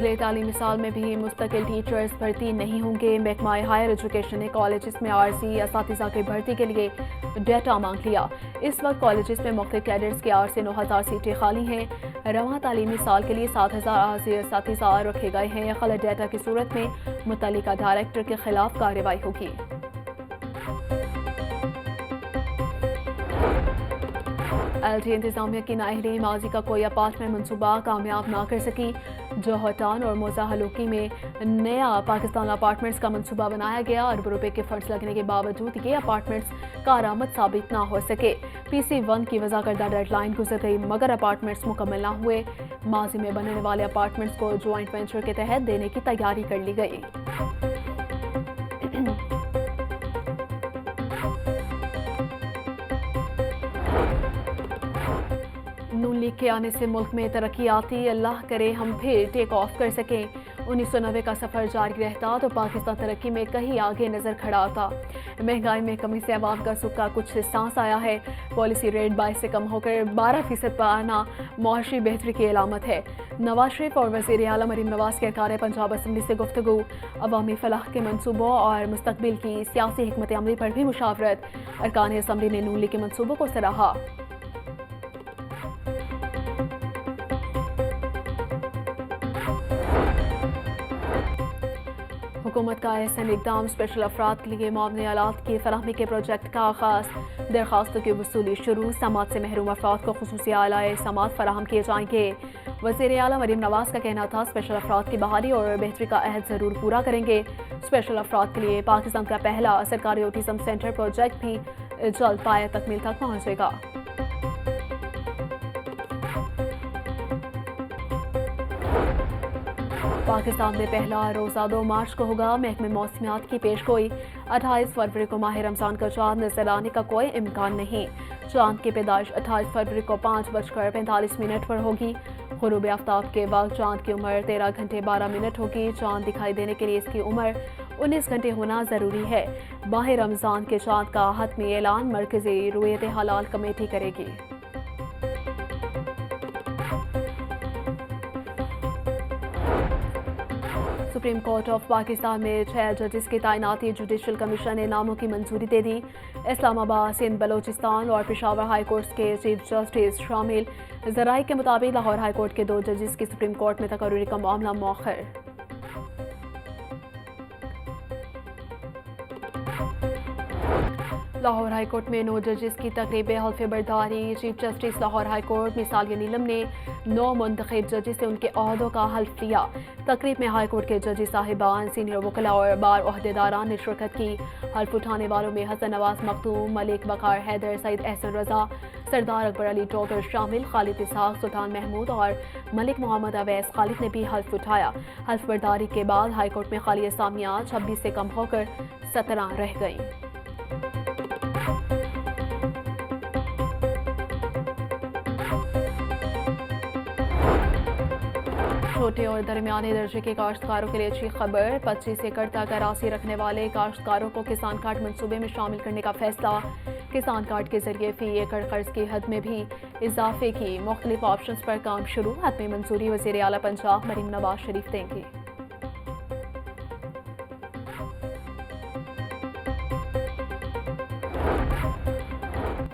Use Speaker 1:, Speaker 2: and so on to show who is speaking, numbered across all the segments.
Speaker 1: اگلے تعلیمی سال میں بھی مستقل ٹیچرز بھرتی نہیں ہوں گے۔ محکمہ ہائر ایجوکیشن نے کالجز میں عارضی اساتذہ کی بھرتی کے لیے ڈیٹا مانگ لیا۔ اس وقت کالجز میں مختلف کیڈرز کی 8 سے 9,000 سیٹیں خالی ہیں۔ رواں تعلیمی سال کے لیے 7,000 عارضی اساتذہ رکھے گئے ہیں۔ غلط ڈیٹا کی صورت میں متعلقہ ڈائریکٹر کے خلاف کارروائی ہوگی۔ ایل ٹی انتظامیہ کی نااہلی ماضی کا کوئی اپارٹمنٹ منصوبہ کامیاب نہ کر سکی۔ جوہر ٹاؤن اور موزہ حلوکی میں نیا پاکستان اپارٹمنٹس کا منصوبہ بنایا گیا۔ اربوں روپے کے فنڈز لگنے کے باوجود یہ اپارٹمنٹس کارآمد ثابت نہ ہو سکے۔ پی سی 1 کی وضع کردہ ڈیڈ لائن گزر گئی مگر اپارٹمنٹس مکمل نہ ہوئے۔ ماضی میں بننے والے اپارٹمنٹس کو جوائنٹ وینچر کے تحت دینے کی تیاری کر لی گئی۔ نون لیگ کے آنے سے ملک میں ترقی آتی، اللہ کرے ہم پھر ٹیک آف کر سکیں۔ 1990 کا سفر جاری رہتا تو پاکستان ترقی میں کہیں آگے نظر کھڑا آتا۔ مہنگائی میں کمی سے عوام کا سکھ کا کچھ سانس آیا ہے۔ پالیسی ریٹ 22 سے کم ہو کر 12% پر آنا معاشی بہتری کی علامت ہے۔ نواز شریف اور وزیر اعلیٰ مریم نواز کے ارکان پنجاب اسمبلی سے گفتگو۔ عوامی فلاح کے منصوبوں اور مستقبل کی سیاسی حکمت عملی پر بھی مشاورت۔ ارکان اسمبلی نے نون لیگ کے منصوبوں کو سراہا۔ حکومت کا احسن اقدام، اسپیشل افراد کے لیے معاونی آلات کی فراہمی کے پروجیکٹ کا آغاز۔ درخواستوں کی وصولی شروع، سماعت سے محروم افراد کو خصوصی اعلی سماعت فراہم کیے جائیں گے۔ وزیر اعلیٰ مریم نواز کا کہنا تھا اسپیشل افراد کی بحالی اور بہتری کا عہد ضرور پورا کریں گے۔ اسپیشل افراد کے لیے پاکستان کا پہلا سرکاری اوٹیزم سینٹر پروجیکٹ بھی جلد پایہ تکمیل تک پہنچے گا۔ پاکستان میں پہلا روزہ 2 مارچ کو ہوگا۔ محکمہ موسمیات کی پیش گوئی، 28 فروری کو ماہ رمضان کا چاند نظر آنے کا کوئی امکان نہیں۔ چاند کی پیدائش 28 فروری کو 5:45 پر ہوگی۔ غروب آفتاب کے وقت چاند کی عمر 13 گھنٹے 12 منٹ ہوگی۔ چاند دکھائی دینے کے لیے اس کی عمر 19 گھنٹے ہونا ضروری ہے۔ ماہ رمضان کے چاند کا حتمی اعلان مرکزی رویت حلال کمیٹی کرے گی۔ سپریم کورٹ آف پاکستان میں 6 ججز کی تعیناتی جوڈیشل کمیشن نے ناموں کی منظوری دے دی۔ اسلام آباد، سندھ بلوچستان اور پشاور ہائی کورٹس کے چیف جسٹس شامل۔ ذرائع کے مطابق لاہور ہائی کورٹ کے 2 ججز کی سپریم کورٹ میں تقرری کا معاملہ مؤخر۔ لاہور ہائی کورٹ میں 9 ججز کی تقریب حلف برداری۔ Chief justice Lahore high court مثالیہ نیلم نے 9 منتخب ججز سے ان کے عہدوں کا حلف لیا۔ تقریب میں ہائی کورٹ کے ججز صاحبان، سینئر وکلاء اور بار عہدیداران نے شرکت کی۔ حلف اٹھانے والوں میں حسن نواز مختوم، ملک وقار حیدر، سعید احسن رضا، سردار اکبر علی ٹوکر شامل۔ خالد اسحاق، سلطان محمود اور ملک محمد اویس خالد نے بھی حلف اٹھایا۔ حلف برداری کے بعد ہائی کورٹ میں خالی اسامیاں 26 سے کم ہو کر 17 رہ گئیں۔ چھوٹے اور درمیانے درجے کے کاشتکاروں کے لیے اچھی خبر، 25 ایکڑ تک اراضی رکھنے والے کاشتکاروں کو کسان کارڈ منصوبے میں شامل کرنے کا فیصلہ۔ کسان کارڈ کے ذریعے فی ایکڑ قرض کی حد میں بھی اضافے کی مختلف آپشنز پر کام شروع۔ حتمی منظوری وزیر اعلیٰ پنجاب مریم نواز شریف دیں گے۔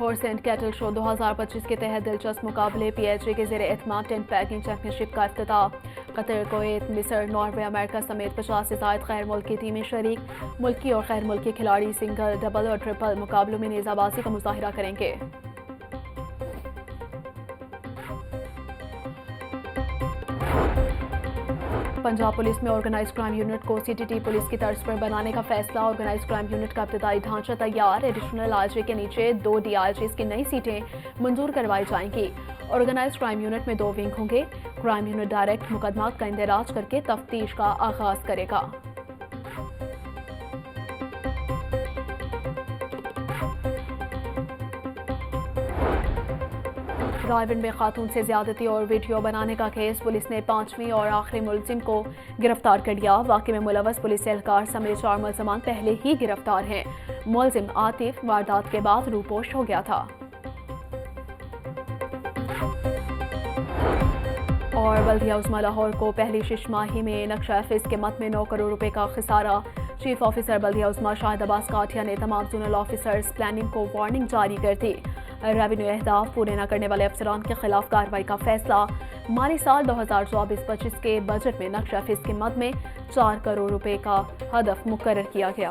Speaker 1: ہارس اینڈ کیٹل شو 2025 کے تحت دلچسپ مقابلے، پی ایچ اے کے زیر اہتمام 10 پیکنگ چیمپئن شپ کا افتتاح۔ قطر، کویت، مصر، ناروے، امریکہ سمیت 50 سے زائد غیر ملکی ٹیمیں شریک۔ ملکی اور غیر ملکی کھلاڑی سنگل، ڈبل اور ٹرپل مقابلوں میں نیزہ بازی کا مظاہرہ کریں گے۔ پنجاب پولیس میں آرگنائزڈ کرائم یونٹ کو سی ٹی ٹی پولیس کی طرز پر بنانے کا فیصلہ۔ آرگنائزڈ کرائم یونٹ کا ابتدائی ڈھانچہ تیار۔ ایڈیشنل آئی جی کے نیچے 2 ڈی آئی جیز کی نئی سیٹیں منظور کروائی جائیں گی۔ آرگنائزڈ کرائم یونٹ میں 2 ونگ ہوں گے۔ کرائم یونٹ ڈائریکٹ مقدمات کا اندراج کر کے تفتیش کا آغاز کرے گا۔ رائے میں خاتون سے زیادتی اور ویڈیو بنانے کا کیس، پولیس نے 5ویں اور آخری ملزم کو گرفتار کر لیا۔ واقعے میں ملوث پولیس اہلکار سمیت 4 ملزمان پہلے ہی گرفتار ہیں۔ ملزم عاطف واردات کے بعد روپوش ہو گیا تھا۔ اور بلدیہ عظمیٰ لاہور کو پہلی شش ماہی میں نقشہ فیس کے مد میں 9 کروڑ روپے کا خسارہ۔ چیف آفیسر بلدیہ عظمیٰ شاہد عباس کاٹھیا نے تمام زونل آفیسرز پلاننگ کو وارننگ جاری کر دی۔ ریونیو اہداف پورے نہ کرنے والے افسران کے خلاف کارروائی کا فیصلہ۔ مالی سال 2024-25 کے بجٹ میں نقشہ فیس کے مد میں 4 کروڑ روپے کا ہدف مقرر کیا گیا۔